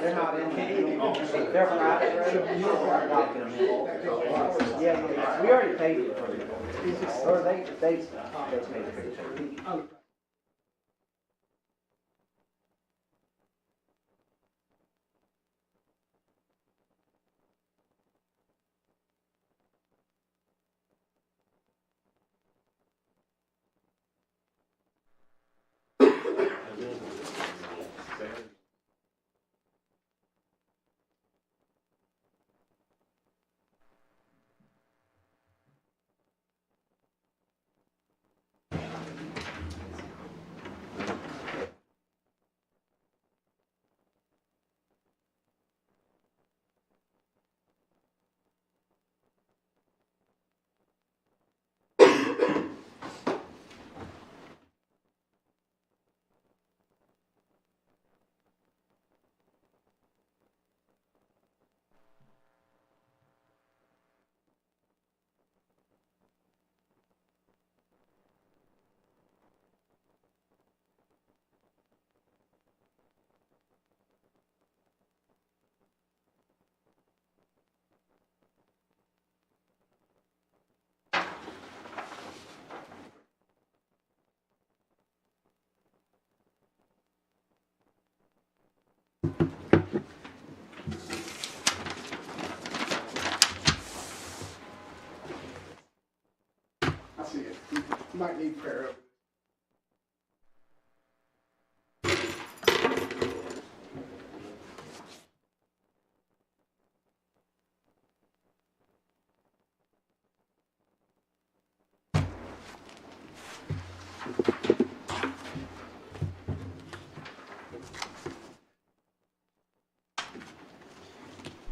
They're not in here. They're private roads. Yeah. We already paid it for it. Or they paid it for it. I see it. You might need prayer.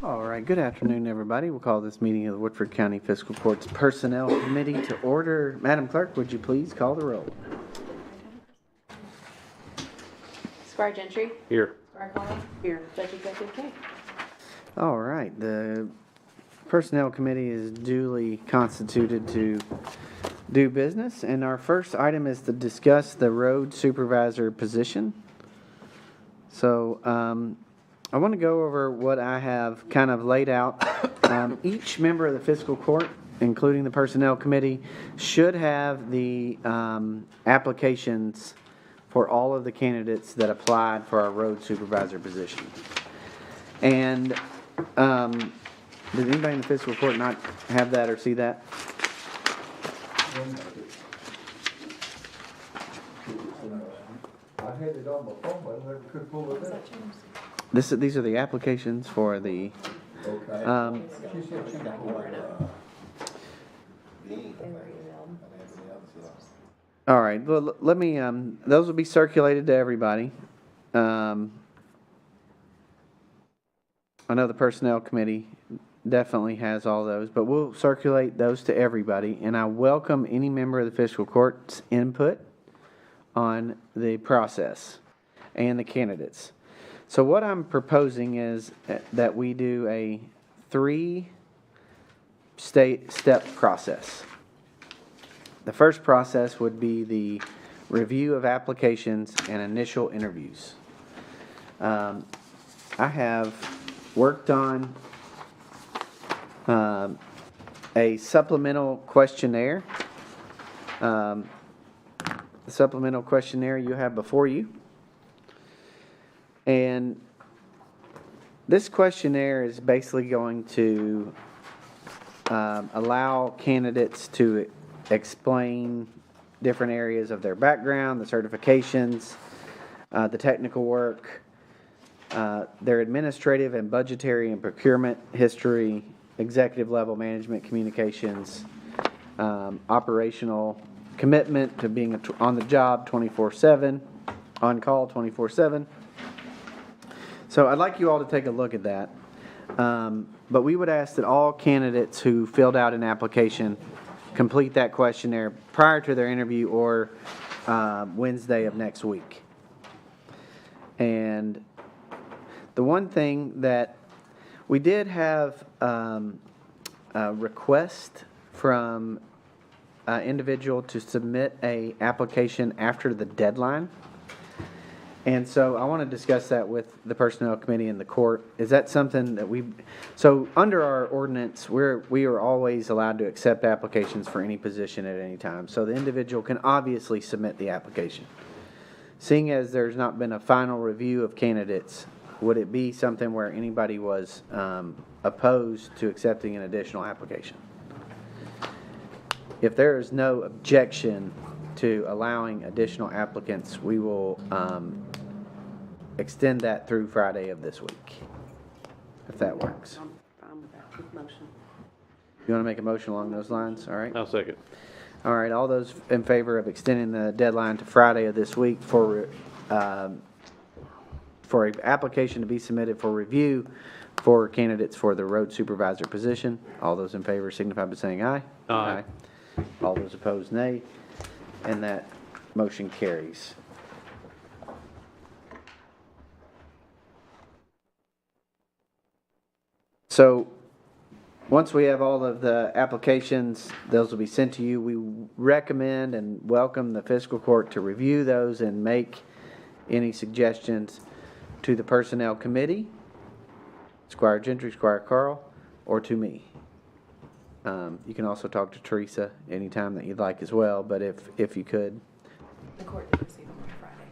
All right, good afternoon, everybody. We'll call this meeting of the Woodford County Fiscal Court's Personnel Committee to order. Madam Clerk, would you please call the roll? Squire Gentry. Here. Squire Conley. Here. Judge Executive K. All right, the Personnel Committee is duly constituted to do business, and our first item is to discuss the road supervisor position. So, I want to go over what I have kind of laid out. Each member of the fiscal court, including the personnel committee, should have the applications for all of the candidates that applied for our road supervisor position. And did anybody in the fiscal court not have that or see that? I had it on my phone, but I never could pull it up. These are the applications for the. Okay. She said she got All right. Well, let me. Those will be circulated to everybody. I know the personnel committee definitely has all those, but we'll circulate those to everybody. And I welcome any member of the fiscal court's input on the process and the candidates. So what I'm proposing is that we do a 3-step process. The first process would be the review of applications and initial interviews. I have worked on a supplemental questionnaire. The supplemental questionnaire you have before you. And this questionnaire is basically going to allow candidates to explain different areas of their background, the certifications, the technical work, their administrative and budgetary and procurement history, executive level management communications, operational commitment to being on the job 24/7, on call 24/7. So I'd like you all to take a look at that. But we would ask that all candidates who filled out an application complete that questionnaire prior to their interview or Wednesday of next week. And the one thing that we did have a request from an individual to submit a application after the deadline. And so I want to discuss that with the Personnel Committee and the court. Is that something that so under our ordinance, we are always allowed to accept applications for any position at any time. So the individual can obviously submit the application. Seeing as there's not been a final review of candidates, would it be something where anybody was opposed to accepting an additional application? If there is no objection to allowing additional applicants, we will extend that through Friday of this week, if that works. I'm fine with that, with motion. You want to make a motion along those lines? All right. I'll second. All right. All those in favor of extending the deadline to Friday of this week for an application to be submitted for review for candidates for the road supervisor position. All those in favor signify by saying aye. Aye. All those opposed, nay. And that motion carries. So once we have all of the applications, those will be sent to you. We recommend and welcome the fiscal court to review those and make any suggestions to the personnel committee, Squire Gentry, Squire Carl, or to me. You can also talk to Teresa anytime that you'd like as well, but if you could. The court did receive them on Friday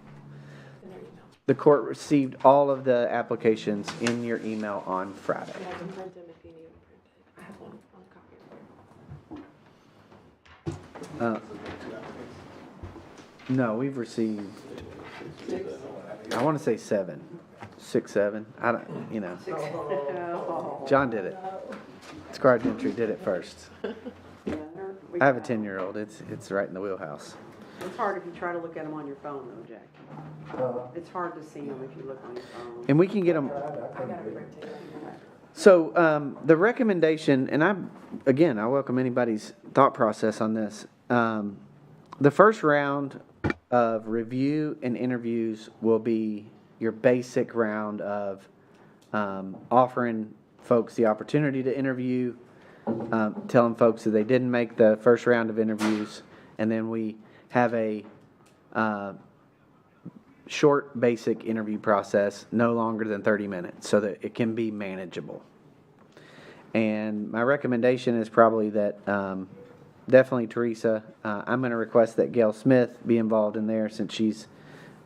in their email. The court received all of the applications in your email on Friday. I can print them if you need them printed. I have one copy. No, we've received, I want to say 7. 6, 7. I don't, John did it. Squire Gentry did it first. I have a 10-year-old. It's right in the wheelhouse. It's hard if you try to look at them on your phone though, Jack. It's hard to see them if you look on your phone. And we can get them. I got it printed. So the recommendation, and I welcome anybody's thought process on this. The first round of review and interviews will be your basic round of offering folks the opportunity to interview, telling folks that they didn't make the first round of interviews, and then we have a short, basic interview process, no longer than 30 minutes, so that it can be manageable. And my recommendation is probably that definitely Teresa, I'm going to request that Gail Smith be involved in there since she's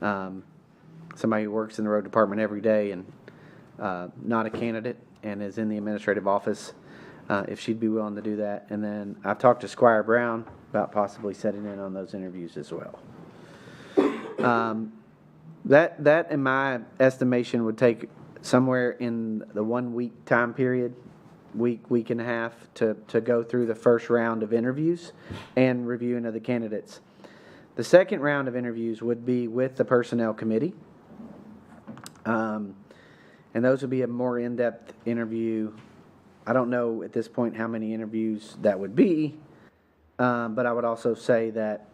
somebody who works in the road department every day and not a candidate and is in the administrative office, if she'd be willing to do that. And then I've talked to Squire Brown about possibly setting in on those interviews as well. That in my estimation would take somewhere in the 1 week time period, week and a half to go through the first round of interviews and reviewing of the candidates. The second round of interviews would be with the personnel committee. And those would be a more in-depth interview. I don't know at this point how many interviews that would be, but I would also say that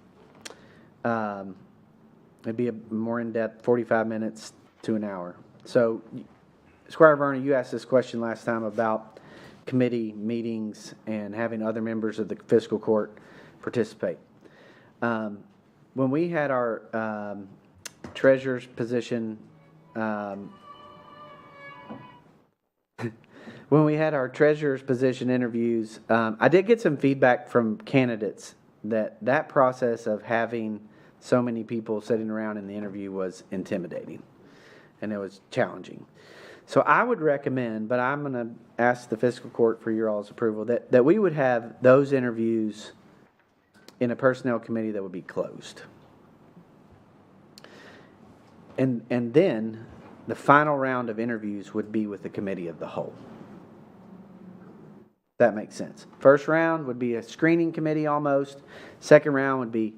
it'd be a more in-depth 45 minutes to an hour. So, Squire Vernon, you asked this question last time about committee meetings and having other members of the fiscal court participate. When we had our treasurer's position interviews, I did get some feedback from candidates that process of having so many people sitting around in the interview was intimidating and it was challenging. So I would recommend, but I'm going to ask the fiscal court for your all's approval, that we would have those interviews in a personnel committee that would be closed. And then the final round of interviews would be with the committee of the whole. That makes sense. First round would be a screening committee almost. Second round would be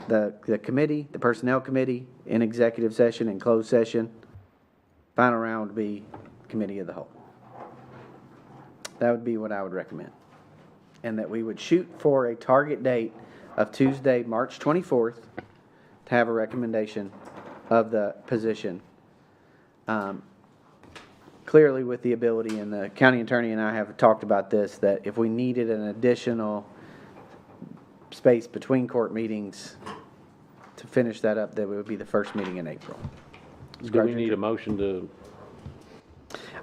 the committee, the personnel committee in executive session and closed session. Final round would be committee of the whole. That would be what I would recommend. And that we would shoot for a target date of Tuesday, March 24th to have a recommendation of the position clearly with the ability, and the county attorney and I have talked about this, that if we needed an additional space between court meetings to finish that up, that it would be the first meeting in April. Do we need a motion to,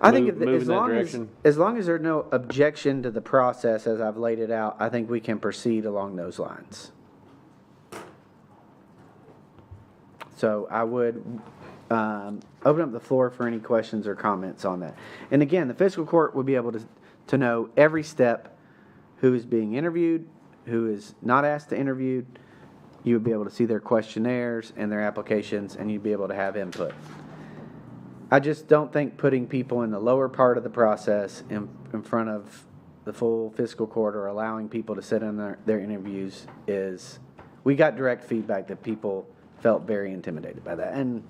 I think move in that direction? as long as there's no objection to the process as I've laid it out, I think we can proceed along those lines. So I would open up the floor for any questions or comments on that. And again, the fiscal court would be able to know every step, who is being interviewed, who is not asked to interview. You would be able to see their questionnaires and their applications, and you'd be able to have input. I just don't think putting people in the lower part of the process in front of the full fiscal court or allowing people to sit in their interviews is, we got direct feedback that people felt very intimidated by that, and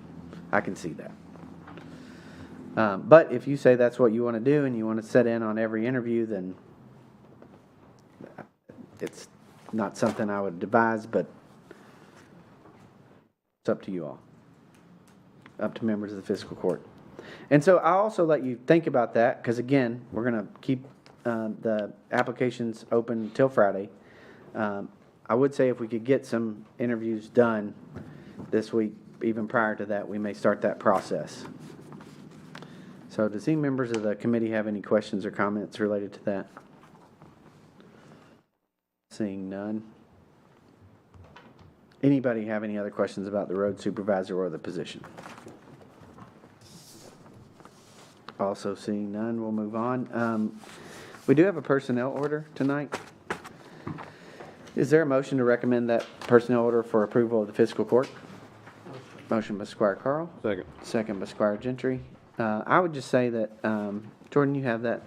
I can see that. But if you say that's what you want to do and you want to sit in on every interview, then it's not something I would advise, but it's up to you all, up to members of the fiscal court. And so I'll also let you think about that, because again, we're going to keep the applications open till Friday. I would say if we could get some interviews done this week, even prior to that, we may start that process. So does any members of the committee have any questions or comments related to that? Seeing none. Anybody have any other questions about the road supervisor or the position? Also seeing none, we'll move on. We do have a personnel order tonight. Is there a motion to recommend that personnel order for approval of the fiscal court? Motion by Squire Carl. Second. Second by Squire Gentry. I would just say that, Jordan, you have that?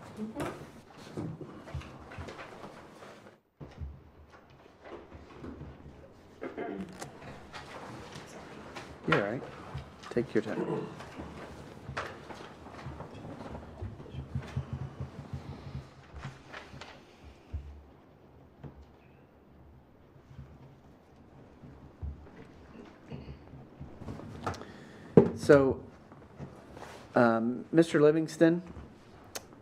You're all right. Take your time. So, Mr. Livingston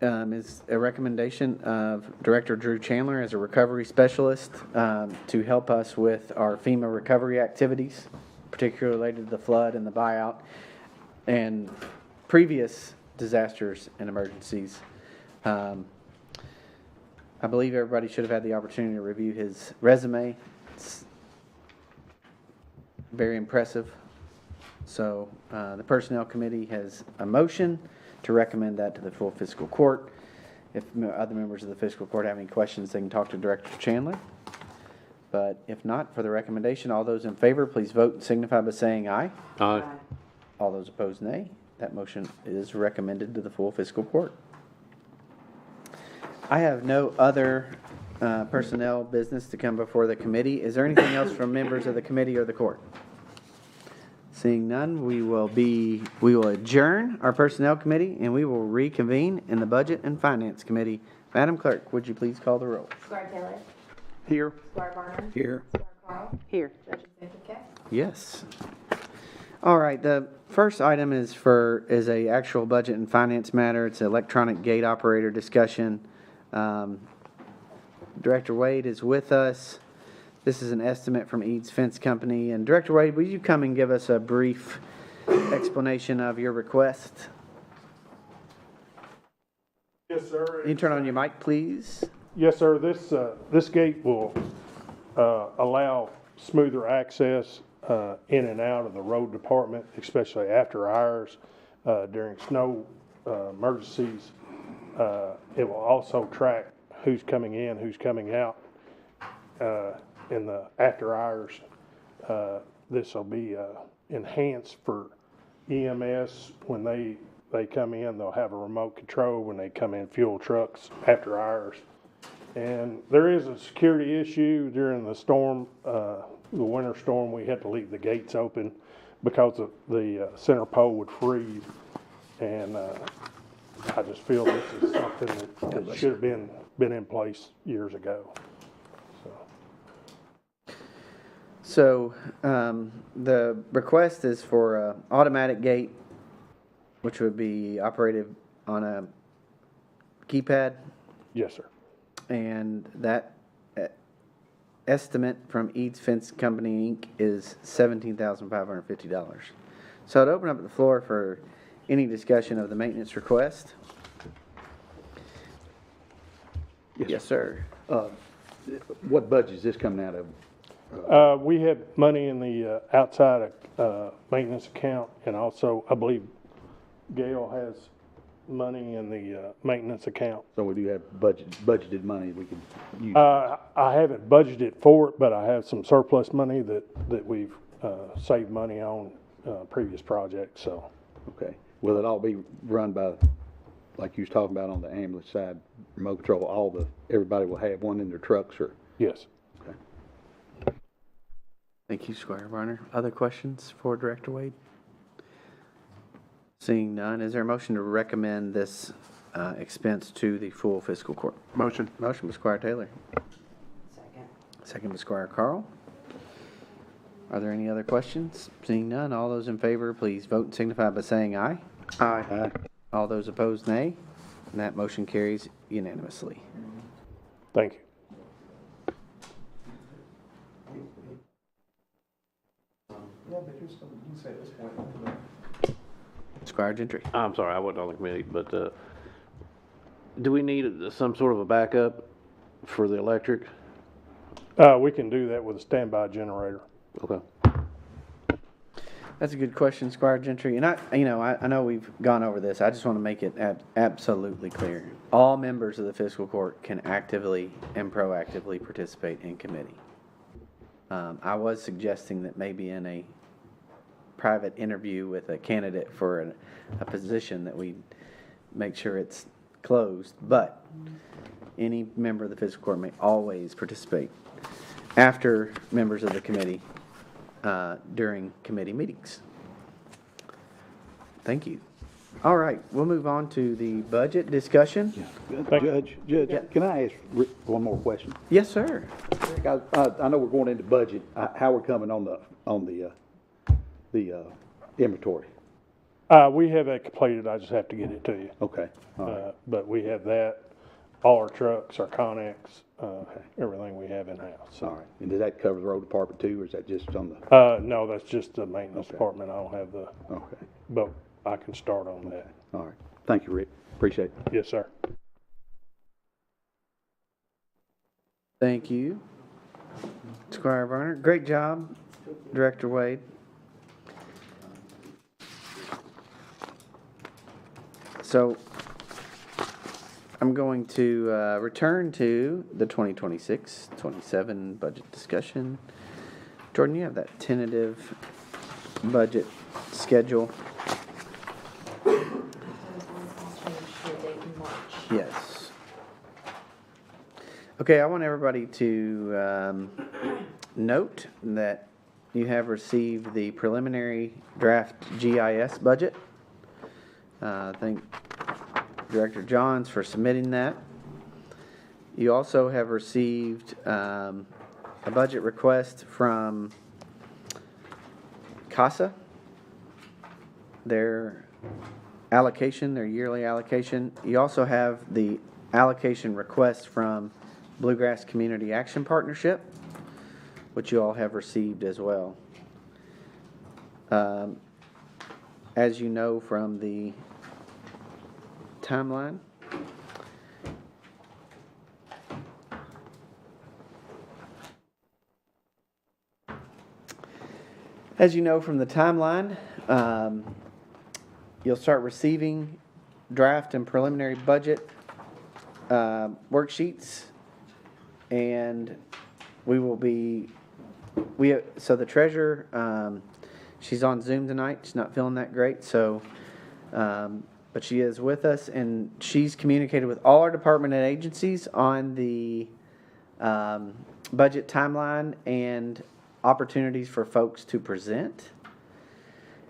is a recommendation of Director Drew Chandler as a recovery specialist to help us with our FEMA recovery activities, particularly related to the flood and the buyout and previous disasters and emergencies. I believe everybody should have had the opportunity to review his resume. It's very impressive. So the Personnel Committee has a motion to recommend that to the full fiscal court. If other members of the fiscal court have any questions, they can talk to Director Chandler. But if not, for the recommendation, all those in favor, please vote and signify by saying aye. Aye. All those opposed, nay. That motion is recommended to the full fiscal court. I have no other personnel business to come before the committee. Is there anything else from members of the committee or the court? Seeing none, we will adjourn our personnel committee and we will reconvene in the budget and finance committee. Madam Clerk, would you please call the roll? Squire Taylor. Here. Squire Garner. Here. Squire Carl. Here. Judge Smith. Yes. All right, the first item is a actual budget and finance matter. It's an electronic gate operator discussion. Director Wade is with us. This is an estimate from Eads Fence Company. And Director Wade, will you come and give us a brief explanation of your request? Yes, sir. Can you turn on your mic, please? Yes, sir. This gate will allow smoother access in and out of the road department, especially after hours during snow emergencies. It will also track who's coming in, who's coming out in the after hours. This will be enhanced for EMS when they come in. They'll have a remote control when they come in fuel trucks after hours. And there is a security issue during the storm, the winter storm. We had to leave the gates open because of the center pole would freeze. And I just feel this is something that should have been in place years ago. So the request is for an automatic gate, which would be operated on a keypad, Yes, sir. and that estimate from Eads Fence Company, Inc. is $17,550. So I'd open up the floor for any discussion of the maintenance request. Yes, sir. What budget is this coming out of? We have money in the outside maintenance account, and also, I believe Gail has money in the maintenance account. So we do have budgeted money we can use. I haven't budgeted for it, but I have some surplus money that we've saved money on previous projects, so. Okay. Will it all be run by, like you was talking about on the ambulance side, remote control, everybody will have one in their trucks or? Yes. Okay. Thank you, Squire Varner. Other questions for Director Wade? Seeing none, is there a motion to recommend this expense to the full fiscal court? Motion. Motion by Squire Taylor. Second. Second by Squire Carl. Are there any other questions? Seeing none, all those in favor, please vote and signify by saying aye. Aye. All those opposed, nay. And that motion carries unanimously. Thank you. Yeah, but you're still, you can say at this point. Squire Gentry. I'm sorry, I wasn't on the committee, but, do we need some sort of a backup for the electric? We can do that with a standby generator. Okay. That's a good question, Squire Gentry. And I know we've gone over this. I just want to make it absolutely clear. All members of the fiscal court can actively and proactively participate in committee. I was suggesting that maybe in a private interview with a candidate for a position that we make sure it's closed, but any member of the fiscal court may always participate after members of the committee during committee meetings. Thank you. All right, we'll move on to the budget discussion. Judge, can I ask Rick one more question? Yes, sir. I know we're going into budget, how we're coming on the inventory. We have that completed, I just have to get it to you. Okay, all right. But we have that, all our trucks, our Connex, everything we have in-house. So. All right. And does that cover the road department too, or is that just on the? No, that's just the maintenance department. I don't have the, Okay, but I can start on that. all right. Thank you, Rick. Appreciate it. Yes, sir. Thank you, Squire Varner. Great job, Director Wade. So I'm going to return to the 2026-27 budget discussion. Jordan, you have that tentative budget schedule? Yes. Okay, I want everybody to note that you have received the preliminary draft GIS budget. Thank Director Johns for submitting that. You also have received a budget request from CASA. Their allocation, their yearly allocation. You also have the allocation request from Bluegrass Community Action Partnership, which you all have received as well. As you know from the timeline, you'll start receiving draft and preliminary budget worksheets, and so the treasurer, she's on Zoom tonight. She's not feeling that great, so but she is with us, and she's communicated with all our department and agencies on the budget timeline and opportunities for folks to present.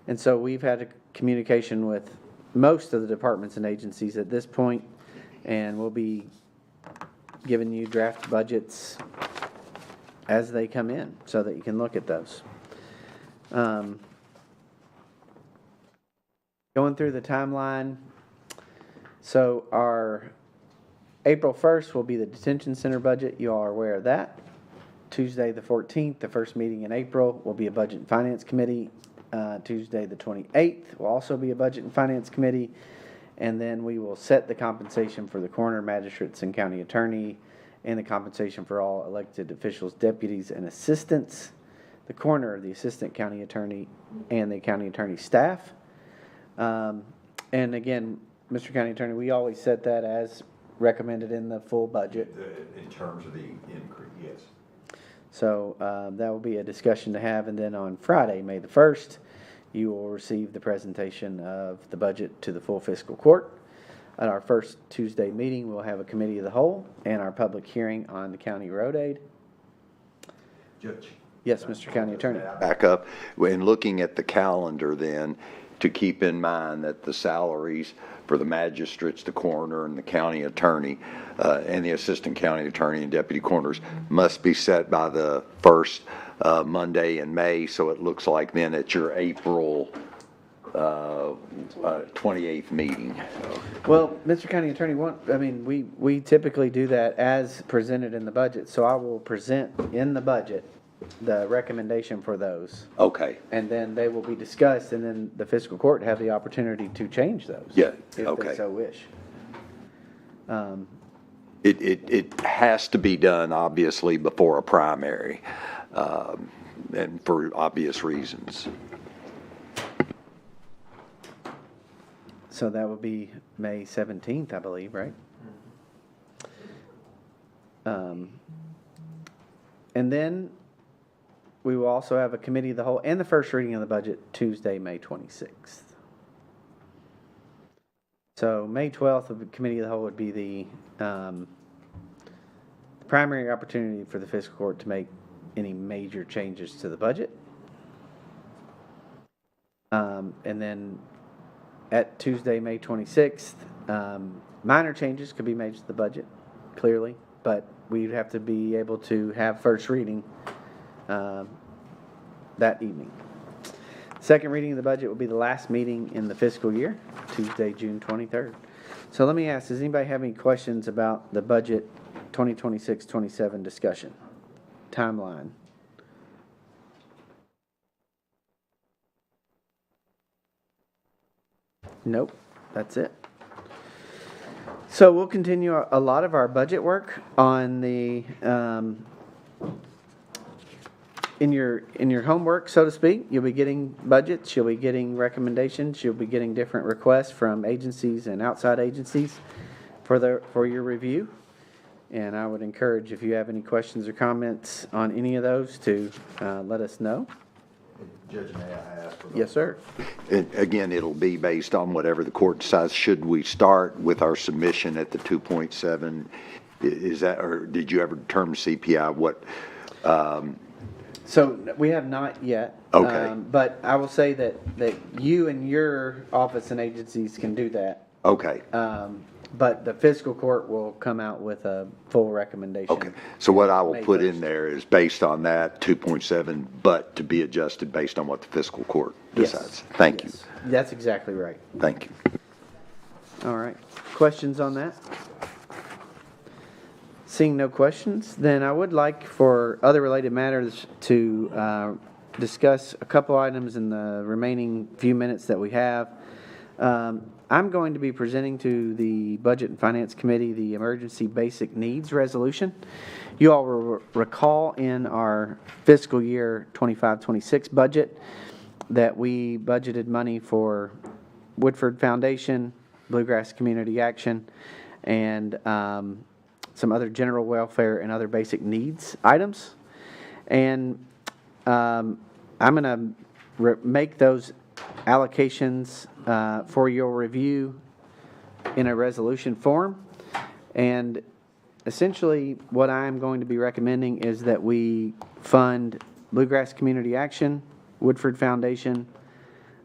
And so we've had a communication with most of the departments and agencies at this point, and we'll be giving you draft budgets as they come in so that you can look at those. Going through the timeline, So our April 1st will be the detention center budget. You all are aware of that. Tuesday, the 14th, the first meeting in April, will be a Budget and Finance Committee. Tuesday, the 28th, will also be a Budget and Finance Committee. And then we will set the compensation for the coroner, magistrates, and county attorney, and the compensation for all elected officials, deputies, and assistants, the coroner, the assistant county attorney, and the county attorney staff. And again, Mr. County Attorney, we always set that as recommended in the full budget. In terms of the increase, yes. So that will be a discussion to have. And then on Friday, May the 1st, you will receive the presentation of the budget to the full fiscal court. At our first Tuesday meeting, we'll have a committee of the whole and our public hearing on the county road aid. Judge. Yes, Mr. County Attorney. Back up, when looking at the calendar then, to keep in mind that the salaries for the magistrates, the coroner, and the county attorney, and the assistant county attorney and deputy coroners must be set by the first Monday in May, so it looks like then at your April 28th meeting. Well, Mr. County Attorney, we typically do that as presented in the budget. So I will present in the budget the recommendation for those. Okay. And then they will be discussed, and then the fiscal court have the opportunity to change those. Yeah, if okay. they so wish. It has to be done, obviously, before a primary, and for obvious reasons. So that would be May 17th, I believe, right? And then we will also have a committee of the whole and the first reading of the budget Tuesday, May 26th. So May 12th, the committee of the whole would be the primary opportunity for the fiscal court to make any major changes to the budget. And then at Tuesday, May 26th, minor changes could be made to the budget, clearly, but we'd have to be able to have first reading that evening. Second reading of the budget will be the last meeting in the fiscal year, Tuesday, June 23rd. So let me ask, does anybody have any questions about the budget 2026-27 discussion? Timeline. Nope, that's it. So we'll continue a lot of our budget work on the in your homework, so to speak. You'll be getting budgets, you'll be getting recommendations, you'll be getting different requests from agencies and outside agencies for your review. And I would encourage, if you have any questions or comments on any of those, to let us know. Judge, may I ask? Yes, sir. Again, it'll be based on whatever the court decides. Should we start with our submission at the 2.7? Is that, or did you ever determine CPI? What? So we have not yet. Okay. But I will say that you and your office and agencies can do that. Okay. But the fiscal court will come out with a full recommendation. Okay. So what I will May put 1st. in there is based on that 2.7, but to be adjusted based on what the fiscal court decides. Yes. Thank you. Yes. That's exactly right. Thank you. All right. Questions on that? Seeing no questions, then I would like for other related matters to discuss a couple items in the remaining few minutes that we have. I'm going to be presenting to the Budget and Finance Committee the Emergency Basic Needs Resolution. You all will recall in our fiscal year 25-26 budget that we budgeted money for Woodford Foundation, Bluegrass Community Action, and some other general welfare and other basic needs items. And I'm going to make those allocations for your review in a resolution form. And essentially what I'm going to be recommending is that we fund Bluegrass Community Action, Woodford Foundation,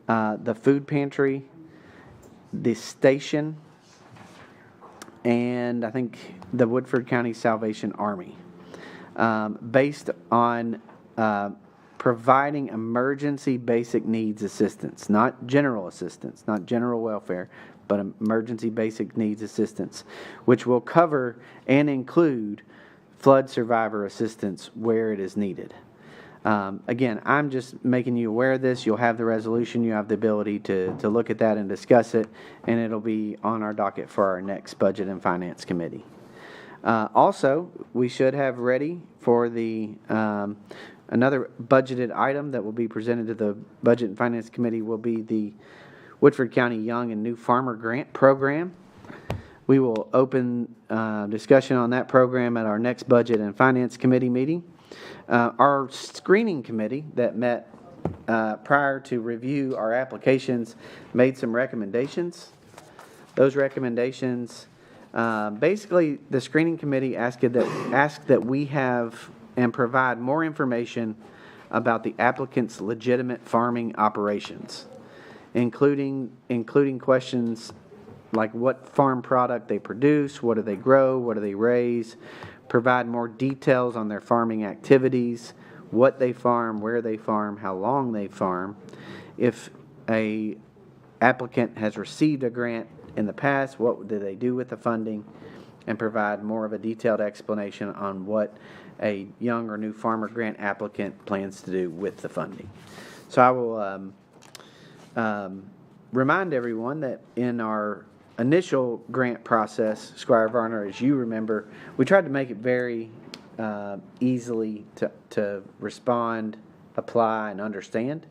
the food pantry, the station, and I think the Woodford County Salvation Army, based on providing emergency basic needs assistance, not general assistance, not general welfare, but emergency basic needs assistance, which will cover and include flood survivor assistance where it is needed. Again, I'm just making you aware of this. You'll have the resolution. You have the ability to look at that and discuss it, and it'll be on our docket for our next Budget and Finance Committee. Also, we should have ready for the another budgeted item that will be presented to the Budget and Finance Committee will be the Woodford County Young and New Farmer Grant Program. We will open discussion on that program at our next Budget and Finance Committee meeting. Our screening committee that met prior to review our applications made some recommendations. Those recommendations, basically the screening committee asked that we have and provide more information about the applicant's legitimate farming operations, including questions like what farm product they produce, what do they grow, what do they raise, provide more details on their farming activities, what they farm, where they farm, how long they farm. If a applicant has received a grant in the past, what do they do with the funding, and provide more of a detailed explanation on what a young or new farmer grant applicant plans to do with the funding. So I will remind everyone that in our initial grant process, Squire Varner, as you remember, we tried to make it very easily to respond, apply, and understand.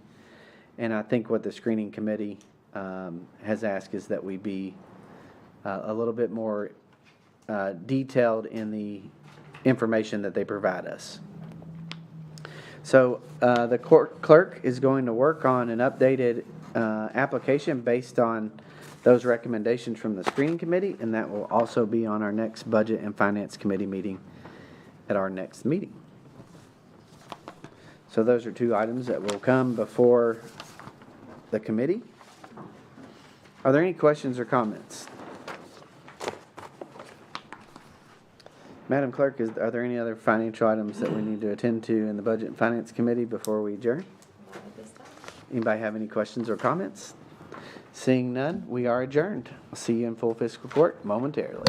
And I think what the screening committee has asked is that we be a little bit more detailed in the information that they provide us. So the court clerk is going to work on an updated application based on those recommendations from the screening committee, and that will also be on our next Budget and Finance Committee meeting at our next meeting. So those are two items that will come before the committee. Are there any questions or comments? Madam Clerk, are there any other financial items that we need to attend to in the Budget and Finance Committee before we adjourn? Not at this time. Anybody have any questions or comments? Seeing none, we are adjourned. I'll see you in full fiscal court momentarily.